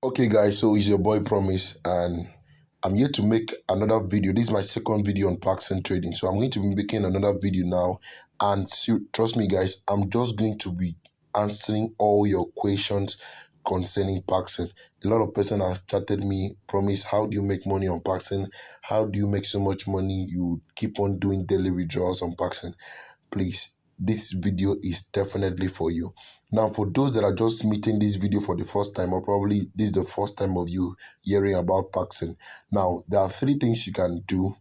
Okay guys, so it's your boy Promise and I'm here to make another video. This is my second video on Parkson trading. So I'm going to be making another video now and trust me guys, I'm just going to be answering all your questions concerning Parkson. A lot of person have chatted me, Promise, how do you make money on Parkson? How do you make so much money? You keep on doing daily withdrawals on Parkson. Please, this video is definitely for you. Now, for those that are just meeting this video for the first time, or probably this is the first time of you hearing about Parkson. Now, there are three things you can do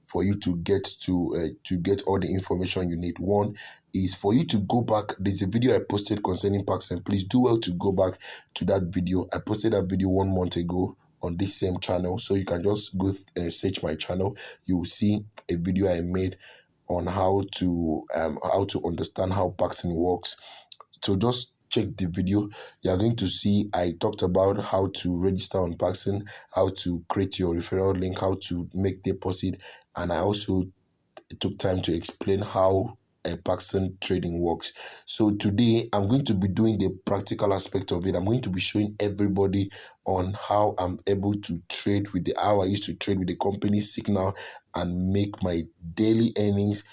for you to get all the information you need. One is for you to go back. There's a video I posted concerning Parkson. Please do well to go back to that video. I posted that video 1 month ago on this same channel, so you can just go and search my channel. You will see a video I made on how to understand how Parkson works. So just check the video. You are going to see I talked about how to register on Parkson, how to create your referral link, how to make deposit, and I also took time to explain how Parkson trading works. So today I'm going to be doing the practical aspect of it. I'm going to be showing everybody on how I'm able to trade with how I used to trade with the company signal and make my daily earnings,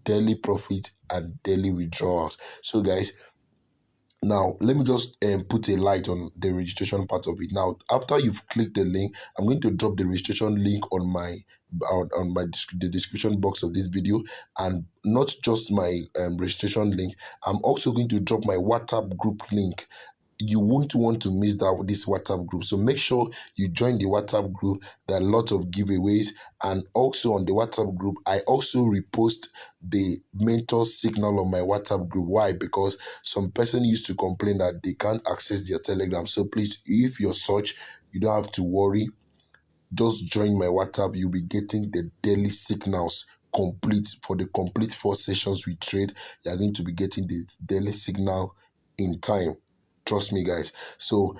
daily profit, and daily withdrawals. So guys, now, let me just put a light on the registration part of it. Now, after you've clicked the link, I'm going to drop the registration link on the description box of this video, and not just my registration link. I'm also going to drop my WhatsApp group link. You won't want to miss this WhatsApp group. So make sure you join the WhatsApp group. There are lots of giveaways. And also on the WhatsApp group, I also repost the mentor signal on my WhatsApp group. Why? Because some person used to complain that they can't access their Telegram. So please, if you're such, you don't have to worry. Just join my WhatsApp. You'll be getting the daily signals complete for the complete 4 sessions we trade. You're going to be getting the daily signal in time. Trust me, guys. So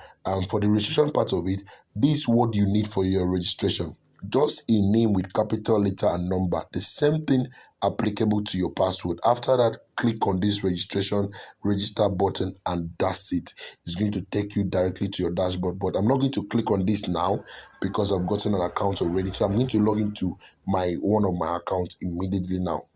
for the registration part of it, this is what you need for your registration. Just a name with capital letter and number. The same thing applicable to your password. After that, click on this register button, and that's it. It's going to take you directly to your dashboard. But I'm not going to click on this now because I've gotten an account already. So I'm going to log into one of my accounts immediately now.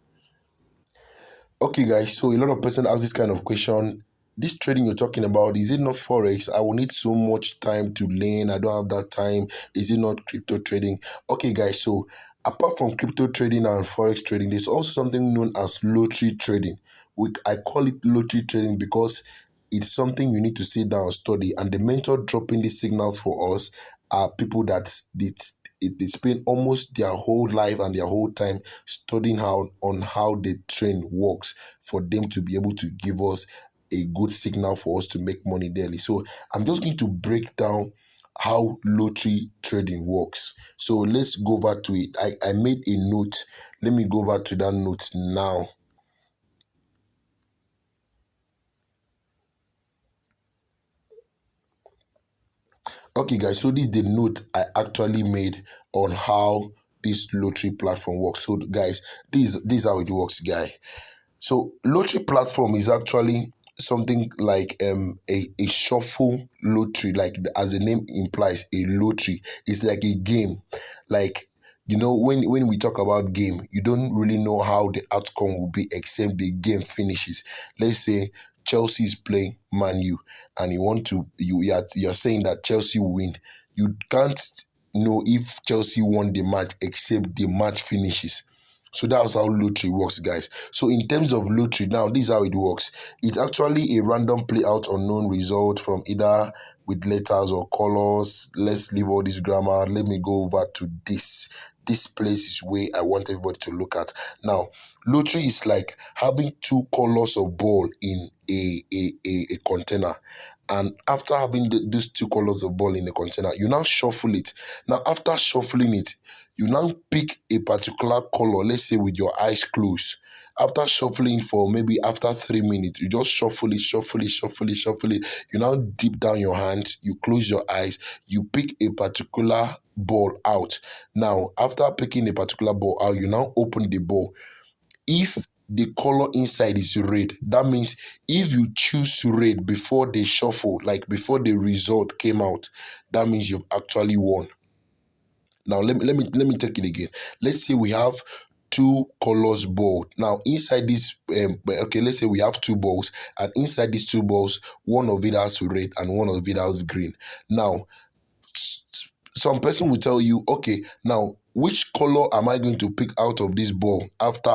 Okay, guys, so a lot of person ask this kind of question. This trading you're talking about, is it not Forex? I will need so much time to learn. I don't have that time. Is it not crypto trading? Okay, guys, so apart from crypto trading and Forex trading, there's also something known as lottery trading. I call it lottery trading because it's something you need to sit down and study. And the mentor dropping these signals for us are people that they spend almost their whole life and their whole time studying how the train works for them to be able to give us a good signal for us to make money daily. So I'm just going to break down how lottery trading works. So let's go over to it. I made a note. Let me go over to that note now. Okay, guys, so this is the note I actually made on how this lottery platform works. So, guys, this is how it works, guy. So, lottery platform is actually something like a shuffle lottery, like as the name implies, a lottery. It's like a game. Like, when we talk about game, you don't really know how the outcome will be except the game finishes. Let's say Chelsea is playing Man U, and you're saying that Chelsea will win. You can't know if Chelsea won the match except the match finishes. So that's how lottery works, guys. So in terms of lottery, now this is how it works. It's actually a random play out unknown result from either with letters or colors. Let's leave all this grammar. Let me go over to this. This place is where I want everybody to look at. Now, lottery is like having two colors of ball in a container. And after having those two colors of ball in a container, you now shuffle it. Now, after shuffling it, you now pick a particular color, let's say with your eyes closed. After shuffling for maybe after 3 minutes, you just shuffle it, shuffle it, shuffle it, shuffle it. You now dip down your hands, you close your eyes, you pick a particular ball out. Now, after picking a particular ball out, you now open the ball. If the color inside is red. That means if you choose red before the shuffle, like before the result came out, that means you've actually won. Now let me take it again. Let's say we have two colors ball. Now inside this okay, let's say we have two balls, and inside these two balls, one of it has red and one of it has green. Now some person will tell you, okay, now which color am I going to pick out of this ball after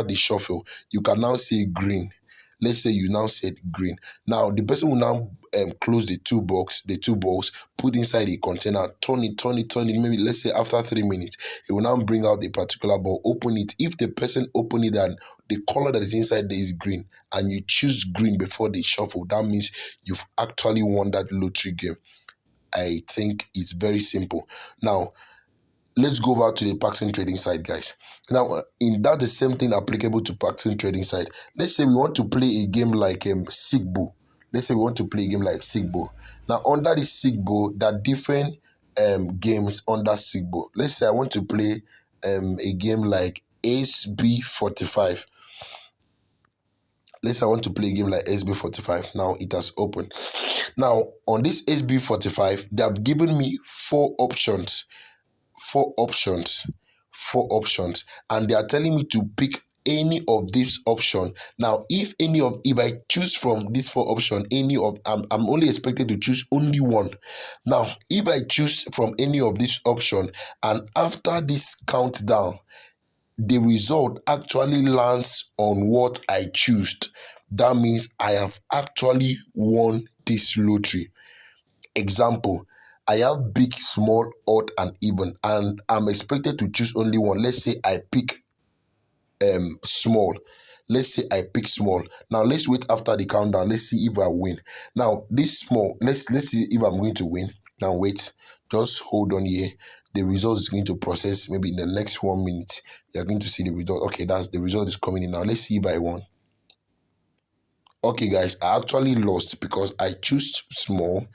the shuffle? You can now say green. Let's say you now said green. Now the person will now close the two balls, put inside a container, turn it. Maybe let's say after 3 minutes, it will now bring out the particular ball, open it. If the person open it and the color that is inside there is green, and you choose green before the shuffle, that means you've actually won that lottery game. I think it's very simple. Now, let's go over to the Parkson trading side, guys. Now, in that, the same thing applicable to Parkson trading side. Let's say we want to play a game like Sigbo. Let's say we want to play a game like Sigbo. Now, under the Sigbo, there are different games under Sigbo. Let's say I want to play a game like SB45. Let's say I want to play a game like SB45. Now it has opened. Now on this SB45, they have given me four options, and they are telling me to pick any of these options. Now, if I choose from these four options, I'm only expected to choose only one. Now, if I choose from any of these options, and after this countdown, the result actually lands on what I choose, that means I have actually won this lottery. Example, I have big, small, odd, and even, and I'm expected to choose only one. Let's say I pick small. Let's say I pick small. Now let's wait after the countdown. Let's see if I win. Now this small, let's see if I'm going to win. Now wait, just hold on here. The result is going to process maybe in the next 1 minute. You're going to see the result. Okay, that's the result is coming in now. Let's see if I won. Okay, guys, I actually lost because I choose small,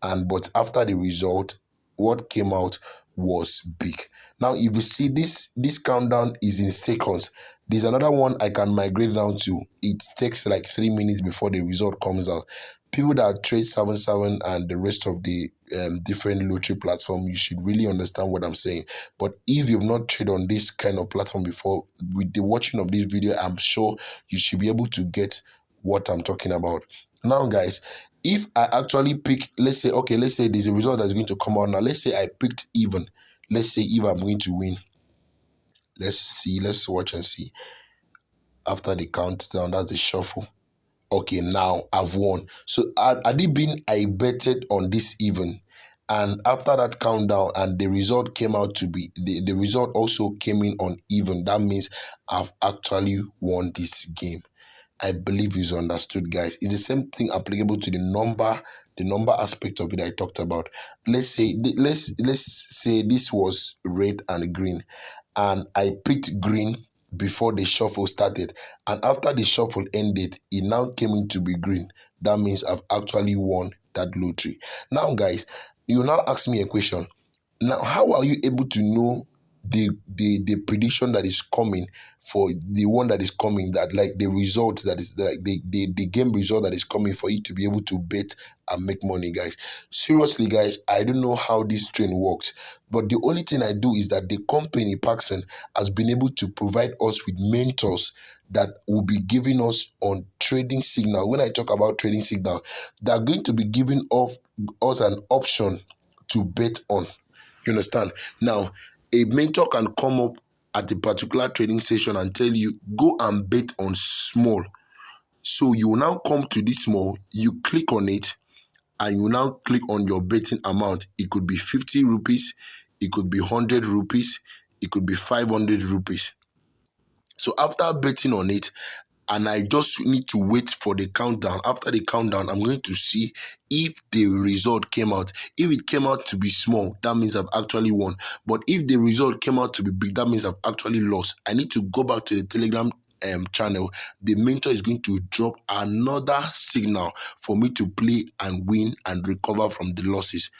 but after the result, what came out was big. Now, if you see this countdown is in seconds. There's another one I can migrate down to. It takes like 3 minutes before the result comes out. People that trade 77 and the rest of the different lottery platform, you should really understand what I'm saying. But if you've not traded on this kind of platform before, with the watching of this video, I'm sure you should be able to get what I'm talking about. Now, guys, if I actually pick, let's say there's a result that's going to come out now. Let's say I picked even. Let's say if I'm going to win. Let's watch and see. After the countdown, that's the shuffle. Okay, now I've won. So had it been I betted on this even, and after that countdown and the result came out to be, the result also came in on even, that means I've actually won this game. I believe you understood, guys. It's the same thing applicable to the number aspect of it I talked about. Let's say this was red and green, and I picked green before the shuffle started, and after the shuffle ended, it now came in to be green. That means I've actually won that lottery. Now, guys, you now ask me a question. Now, how are you able to know the prediction that is coming for the one that is coming, that like the result that is like the game result that is coming, for you to be able to bet and make money, guys? Seriously, guys, I don't know how this train works, but the only thing I do is that the company Parkson has been able to provide us with mentors that will be giving us on trading signal. When I talk about trading signal, they're going to be giving us an option to bet on. You understand? Now, a mentor can come up at a particular trading session and tell you, go and bet on small. So you will now come to this small, you click on it, and you now click on your betting amount. It could be 50 rupees, it could be 100 rupees, it could be 500 rupees. So after betting on it, and I just need to wait for the countdown. After the countdown, I'm going to see if the result came out. If it came out to be small, that means I've actually won. But if the result came out to be big, that means I've actually lost. I need to go back to the Telegram channel. The mentor is going to drop another signal for me to play and win and recover from the losses.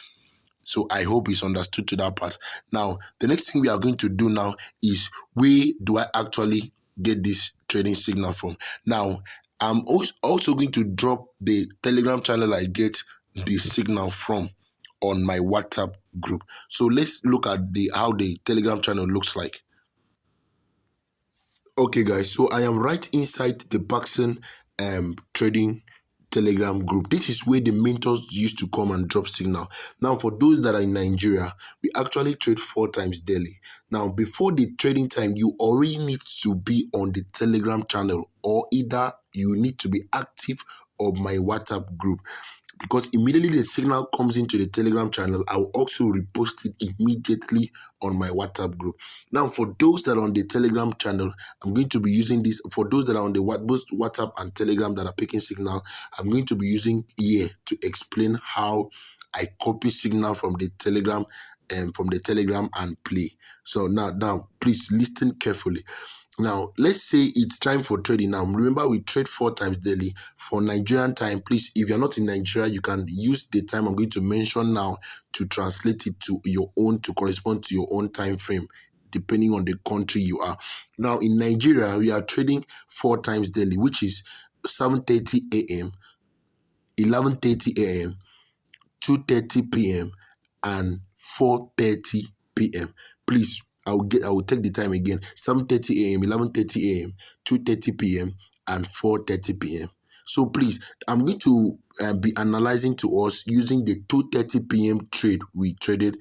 So I hope it's understood to that part. Now, the next thing we are going to do now is, where do I actually get this trading signal from. Now, I'm also going to drop the Telegram channel I get the signal from on my WhatsApp group. So let's look at the how the Telegram channel looks like. Okay, guys, so I am right inside the Parkson trading Telegram group. This is where the mentors used to come and drop signal. Now, for those that are in Nigeria, we actually trade 4 times daily. Now, before the trading time, you already need to be on the Telegram channel, or either you need to be active on my WhatsApp group, because immediately the signal comes into the Telegram channel, I'll also repost it immediately on my WhatsApp group. Now, for those that are on the Telegram channel, I'm going to be using this. For those that are on the both WhatsApp and Telegram that are picking signal, I'm going to be using here to explain how I copy signal from the Telegram and play. So now, please listen carefully. Now, let's say it's time for trading. Now, remember, we trade 4 times daily. For Nigerian time, please, if you're not in Nigeria, you can use the time I'm going to mention now to translate it to your own, to correspond to your own time frame, depending on the country you are. Now, in Nigeria, we are trading 4 times daily, which is 7:30 a.m., 11:30 a.m., 2:30 p.m. and 4:30 p.m. Please, I will take the time again. 7:30 a.m., 11:30 a.m., 2:30 p.m. and 4:30 p.m. So please, I'm going to be analyzing to us using the 2:30 p.m. trade we traded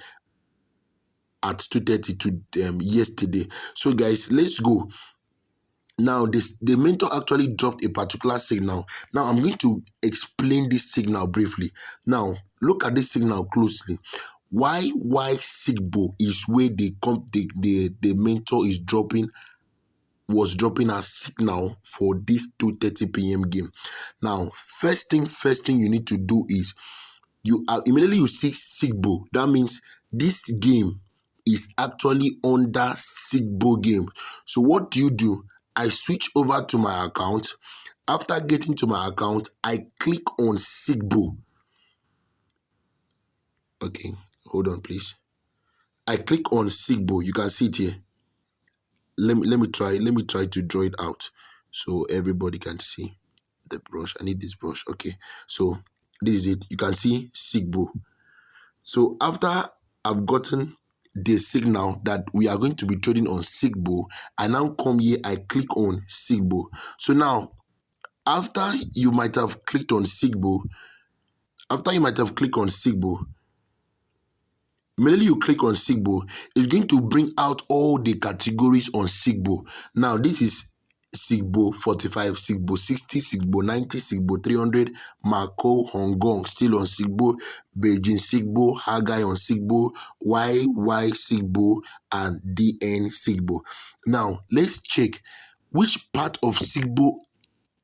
at 2:30 to yesterday. So guys, let's go. Now, the mentor actually dropped a particular signal. Now, I'm going to explain this signal briefly. Now, look at this signal closely. Why Sigbo is where the mentor was dropping a signal for this 2:30 p.m. game. Now, first thing you need to do is immediately you see Sigbo. That means this game is actually under Sigbo game. So what do? I switch over to my account. After getting to my account, I click on Sigbo. Okay, hold on, please. I click on Sigbo. You can see it here. Let me try to draw it out so everybody can see the brush. I need this brush. Okay, so this is it. You can see Sigbo. So after I've gotten the signal that we are going to be trading on Sigbo, I now come here, I click on Sigbo. So now, after you might have clicked on Sigbo, immediately you click on Sigbo, it's going to bring out all the categories on Sigbo. Now, this is Sigbo 45, Sigbo 60, Sigbo 90, Sigbo 300, Mako, Hong Kong still on Sigbo, Beijing Sigbo, Hagai on Sigbo, YY Sigbo, and DN Sigbo. Now, let's check which part of Sigbo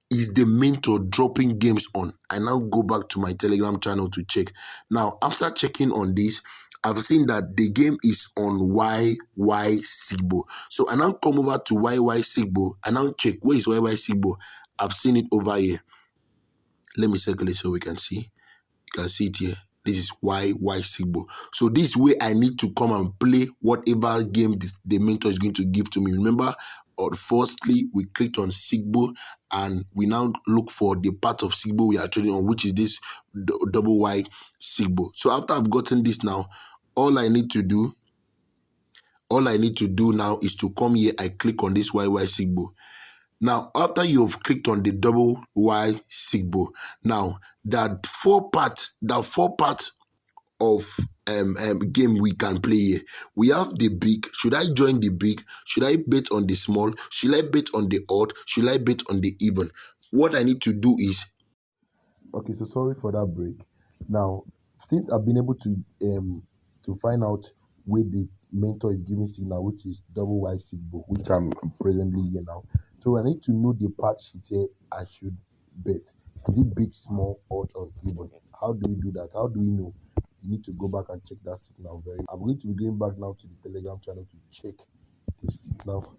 is the mentor dropping games on. I now go back to my Telegram channel to check. Now, after checking on this, I've seen that the game is on YY Sigbo. So I now come over to YY Sigbo. I now check where is YY Sigbo. I've seen it over here. Let me circle it so we can see. You can see it here. This is YY Sigbo. So this way I need to come and play whatever game the mentor is going to give to me. Remember, firstly, we clicked on Sigbo and we now look for the part of Sigbo we are trading on, which is this double Y Sigbo. So after I've gotten this now, all I need to do now is to come here. I click on this YY Sigbo. Now, after you've clicked on the double Y Sigbo, now that four part of game we can play here. We have the big. Should I join the big? Should I bet on the small? Should I bet on the odd? Should I bet on the even? What I need to do is, okay, so sorry for that break. Now, since I've been able to find out where the mentor is giving signal, which is double Y Sigbo, which I'm presently here now. So I need to know the part she said I should bet. Is it big, small, odd, or even? How do we do that? How do we know? You need to go back and check that signal. I'm going to be going back now to the Telegram channel to check the signal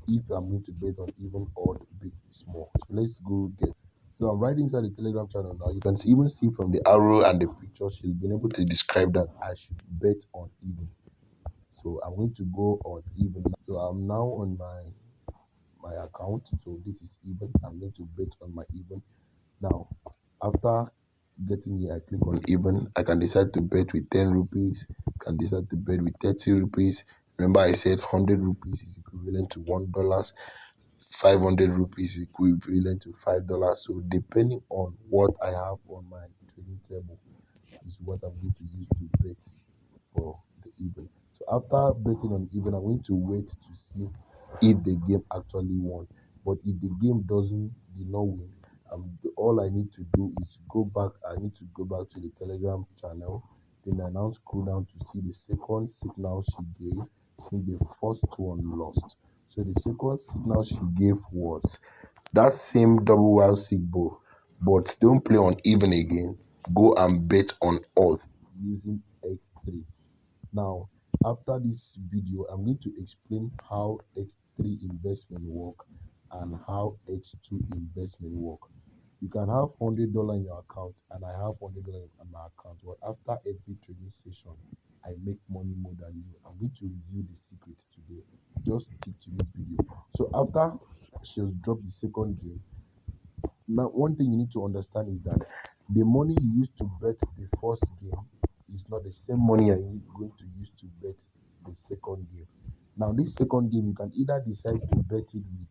if I'm going to bet on even, odd, big, small. So let's go get. So I'm right inside the Telegram channel now. You can even see from the arrow and the picture, she's been able to describe that I should bet on even. So I'm going to go on even. So I'm now on my account. So this is even. I'm going to bet on my even. Now, after getting here, I click on even. I can decide to bet with 10 rupees. I can decide to bet with 30 rupees. Remember, I said 100 rupees is equivalent to $1. 500 rupees is equivalent to $5. So depending on what I have on my trading table is what I'm going to use to bet for the even. So after betting on even, I'm going to wait to see if the game actually won. But if the game did not win, all I need to do is go back. I need to go back to the Telegram channel. Then I now scroll down to see the second signal she gave, since the first one lost. So the second signal she gave was that same double wild signal, but don't play on even again. Go and bet on odd using X3. Now, after this video, I'm going to explain how X3 investment work and how X2 investment work. You can have $100 in your account, and I have $100 in my account. But after every trading session, I make money more than you. I'm going to reveal the secret today. Just stick to this video. So after she has dropped the second game, now one thing you need to understand is that the money you used to bet the first game is not the same money you're going to use to bet the second game. Now this second game, you can either decide to bet it with,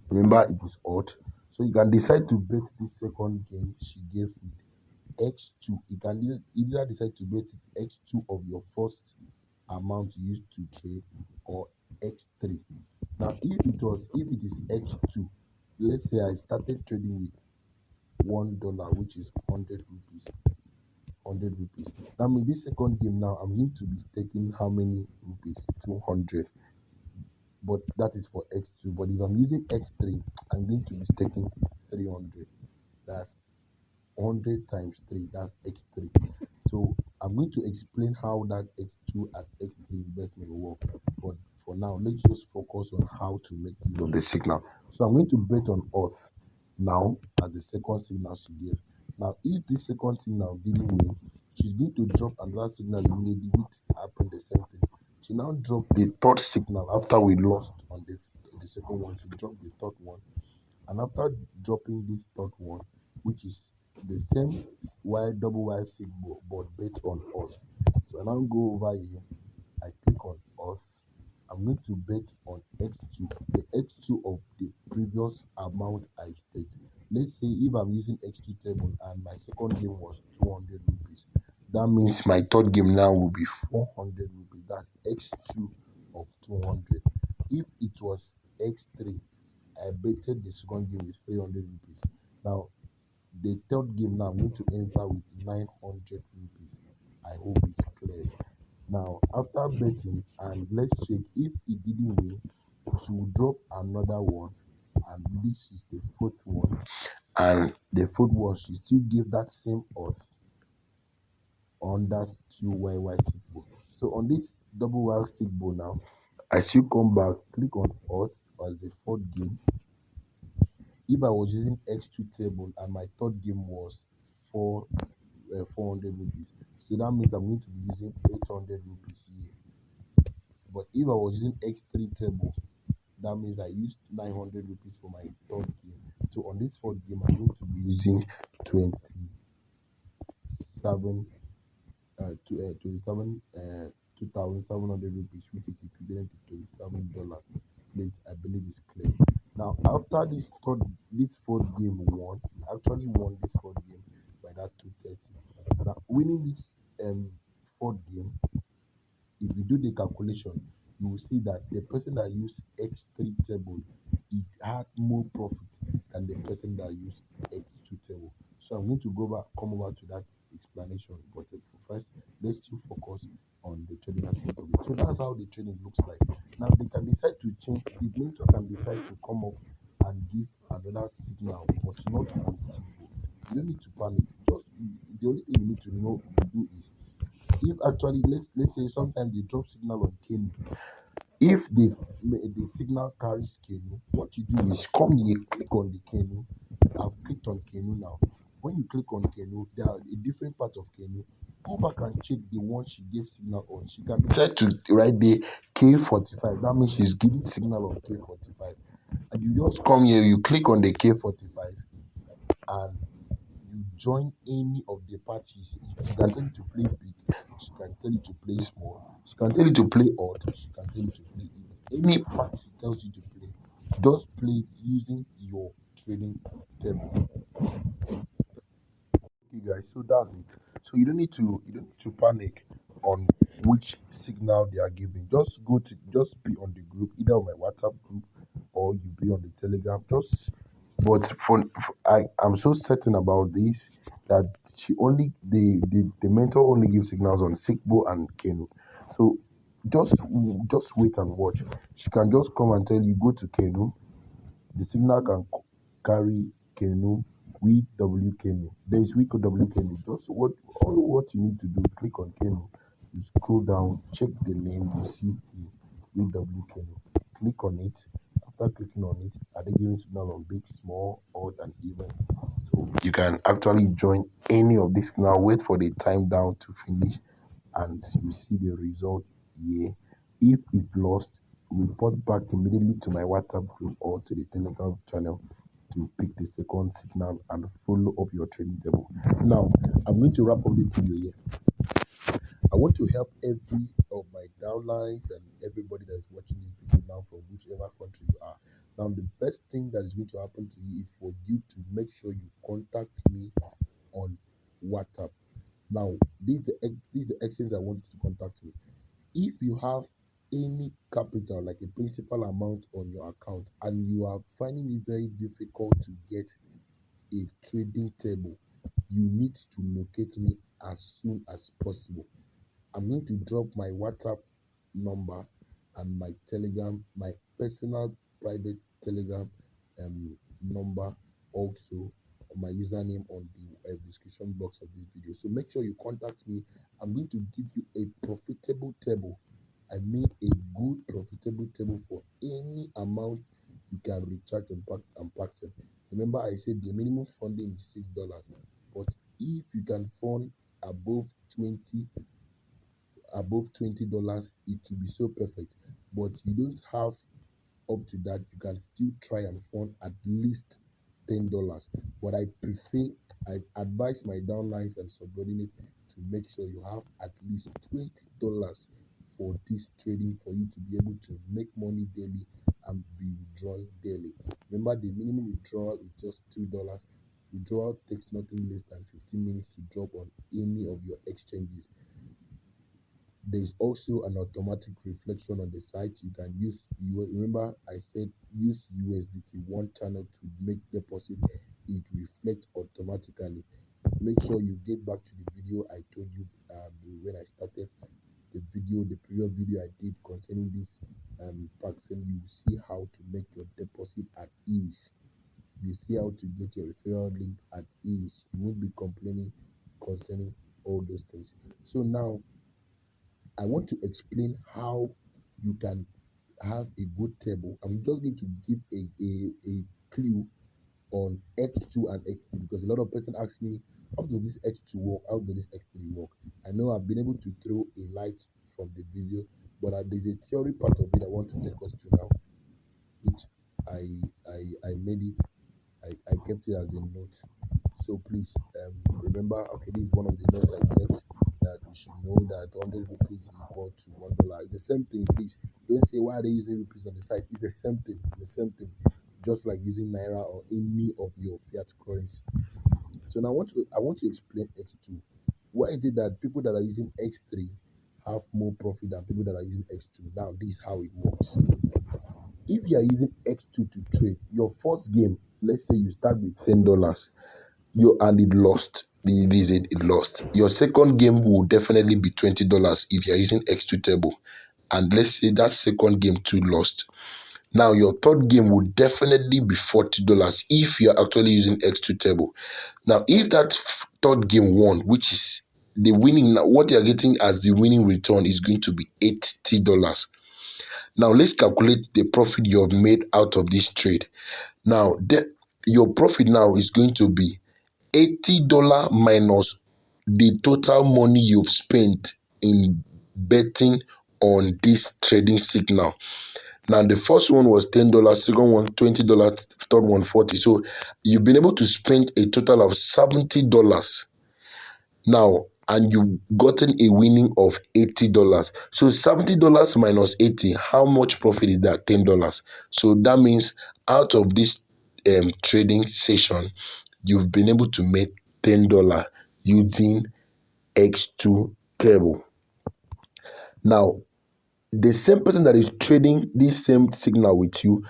remember it is odd, so you can decide to bet this second game she gave with X2. You can either decide to bet it X2 of your first amount you used to trade, or X3. Now if it is X2, let's say I started trading with $1, which is 100 rupees. 100 rupees. That means this second game now I'm going to be staking how many rupees? 200. But that is for X2. But if I'm using X3, I'm going to be staking 300. That's 100 times 3. That's X3. So I'm going to explain how that X2 and X3 investment will work. But for now, let's just focus on how to make use of the signal. So I'm going to bet on Earth now as the second signal she gave. Now, if this second signal didn't win, she's going to drop another signal immediately, which happened the same thing. She now dropped the third signal after we lost on the second one. She dropped the third one. And after dropping this third one, which is the same double wide signal but bet on Earth. So I now go over here, I click on Earth. I'm going to bet on X2, the X2 of the previous amount I staked. Let's say if I'm using X2 table and my second game was 200 rupees, that means my third game now will be 400 rupees. That's X2 of 200. If it was X3, I betted the second game with 300 rupees. Now, the third game now I'm going to enter with 900 rupees. I hope it's clear. Now, after betting, and let's check if it didn't win, she will drop another one, and this is the fourth one. And the fourth one, she still gave that same odds on that 2YY signal. So on this double Y signal now, I still come back, click on odds as the fourth game. If I was using X2 table and my third game was 400 rupees, so that means I'm going to be using 800 rupees here. But if I was using X3 table, that means I used 900 rupees for my third game. So on this fourth game, I'm going to be using 27 2,700 rupees, which is equivalent to $27. Please, I believe it's clear. Now, after this fourth game won, we actually won this fourth game by that 230. Now, winning this fourth game, if you do the calculation, you will see that the person that used X3 table had more profit than the person that used X2 table. So I'm going to come over to that explanation, but first let's still focus on the trading aspect of it. So that's how the trading looks like. Now they can decide to change, the mentor can decide to come up and give another signal, but not on signal. You don't need to panic. Just the only thing you need to know to do is, if actually let's say sometimes they drop signal on Kenny. If the signal carries canoe, what you do is come here, click on the canoe. I've clicked on canoe now. When you click on canoe, there are a different part of canoe. go back and check the one she gave signal on. She can decide to write the K45. That means she's giving signal on K45. And you just come here, you click on the K45 and you join any of the parties. She can tell you to play big, she can tell you to play small, she can tell you to play odd, she can tell you to play even. Any part she tells you to play, just play using your trading table. Okay guys, so that's it. So you don't need to panic on which signal they are giving. Just be on the group, either on my WhatsApp group or you be on the Telegram. Just but for I'm so certain about this that she only the mentor only gives signals on Sigbo and Kenu. So just just wait and watch. She can just come and tell you go to Kenu. The signal can carry Kenu, W Kenu. There is W Kenu. Just what you need to do, click on Kenu. You scroll down, check the name, you see the W Kenu. Click on it. After clicking on it, are they giving signal on big, small, odd, and even? So you can actually join any of this now. Wait for the time down to finish, and you see the result here. If it lost, report back immediately to my WhatsApp group or to the Telegram channel to pick the second signal and follow up your trading table. Now, I'm going to wrap up this video here. I want to help every of my downlines and everybody that's watching this video now from whichever country you are. Now, the best thing that is going to happen to you is for you to make sure you contact me on WhatsApp. Now, these are the extents I want you to contact me. If you have any capital, like a principal amount on your account, and you are finding it very difficult to get a trading table, you need to locate me as soon as possible. I'm going to drop my WhatsApp number and my Telegram, my personal private Telegram number, also my username on the description box of this video. So make sure you contact me. I'm going to give you a profitable table. I made a good profitable table for any amount you can recharge on Parkson. Remember, I said the minimum funding is $6, but if you can fund above 20 $20, it will be so perfect. But you don't have up to that, you can still try and fund at least $10. But I advise my downlines and subordinates to make sure you have at least $20 for this trading, for you to be able to make money daily and be withdrawing daily. Remember, the minimum withdrawal is just $2. Withdrawal takes nothing less than 15 minutes to drop on any of your exchanges. There is also an automatic reflection on the site. You can use, remember I said use USDT one channel to make deposit. It reflects automatically. Make sure you get back to the video I told you when I started the previous video I did concerning this Parkson. You will see how to make your deposit at ease. You see how to get your referral link at ease. You won't be complaining concerning all those things. So now I want to explain how you can have a good table. I'm just going to give a clue on X2 and X3 because a lot of person ask me, how does this X2 work? How does this X3 work? I know I've been able to throw a light from the video, but there's a theory part of it I want to take us to now, which I made it. I kept it as a note. So please remember, okay, this is one of the notes I kept, that we should know that 100 rupees is equal to $1. It's the same thing. Please don't say why are they using rupees on the site. It's the same thing. The same thing. Just like using naira or any of your fiat currency. So now I want to explain X2. Why is it that people that are using X3 have more profit than people that are using X2? Now this is how it works. If you are using X2 to trade, your first game, let's say you start with $10, and it lost. It lost. Your second game will definitely be $20 if you are using X2 table, and let's say that second game too lost. Now your third game will definitely be $40 if you are actually using X2 table. Now if that third game won, which is the winning, now what you are getting as the winning return is going to be $80. Now let's calculate the profit you have made out of this trade. Now your profit now is going to be $80 minus the total money you've spent in betting on this trading signal. Now, the first one was $10, second one $20, third one 40. So you've been able to spend a total of $70 now, and you've gotten a winning of $80. So $70 minus 80, how much profit is that? $10. So that means out of this trading session, you've been able to make $10 using X2 table. Now, the same person that is trading this same signal with you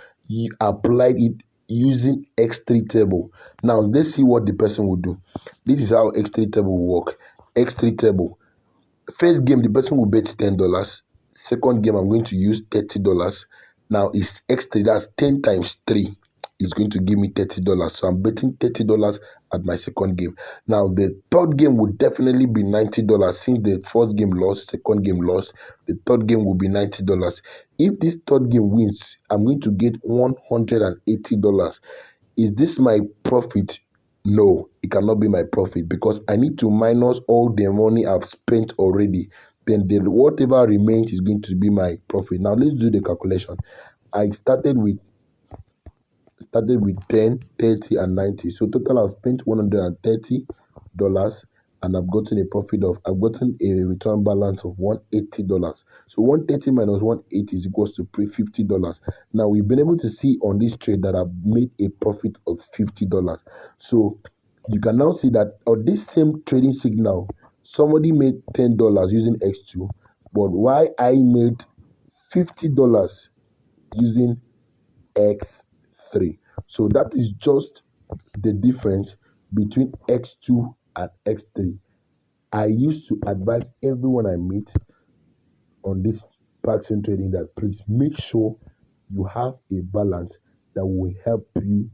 applied it using X3 table. Now, let's see what the person will do. This is how X3 table will work. X3 table. First game, the person will bet $10. Second game, I'm going to use $30. Now, it's X3, that's 10 times 3 is going to give me $30. So I'm betting $30 at my second game. Now, the third game would definitely be $90. Since the first game lost, second game lost, the third game will be $90. If this third game wins, I'm going to get $180. Is this my profit? No, it cannot be my profit because I need to minus all the money I've spent already. Then whatever remains is going to be my profit. Now let's do the calculation. I started with 10, 30, and 90. So total I've spent $130 and I've gotten a return balance of $180. So 130 minus 180 is equals to $50. Now we've been able to see on this trade that I've made a profit of $50. So you can now see that on this same trading signal, somebody made $10 using X2, but why I made $50 using X3. So that is just the difference between X2 and X3. I used to advise everyone I meet on this Parkson trading that please make sure you have a balance that will help you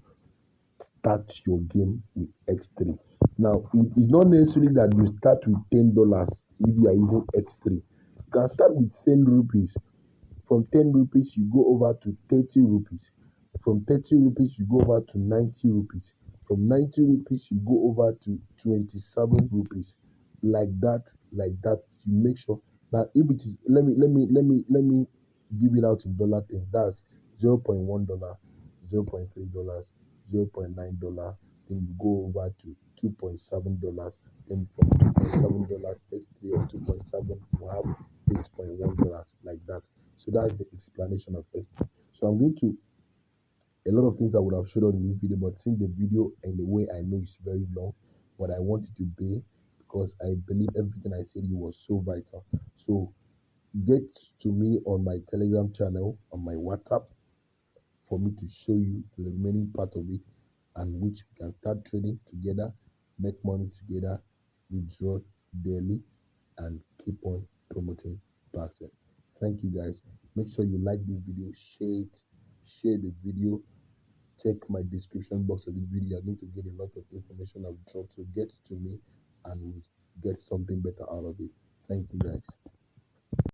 start your game with X3. Now, it is not necessarily that you start with $10 if you are using X3. You can start with 10 rupees. From 10 rupees, you go over to 30 rupees. From 30 rupees, you go over to 90 rupees. From 90 rupees, you go over to 27 rupees. Like that, like that. You make sure that if it is, let me give it out in dollar terms. That's $0.1, $0.3, $0.9. Then you go over to $2.7. Then from $2.7 X3 of 2.7, you have $8.1 like that. So that's the explanation of X3. So I'm going to a lot of things I would have showed on in this video, but since the video and the way I know is very long, what I want you to be, because I believe everything I said you was so vital. So get to me on my Telegram channel, on my WhatsApp, for me to show you the remaining part of it, and which we can start trading together, make money together, withdraw daily, and keep on promoting Parkson. Thank you guys. Make sure you like this video, share the video. Check my description box of this video. You're going to get a lot of information I've dropped. So get to me and we'll get something better out of it. Thank you guys.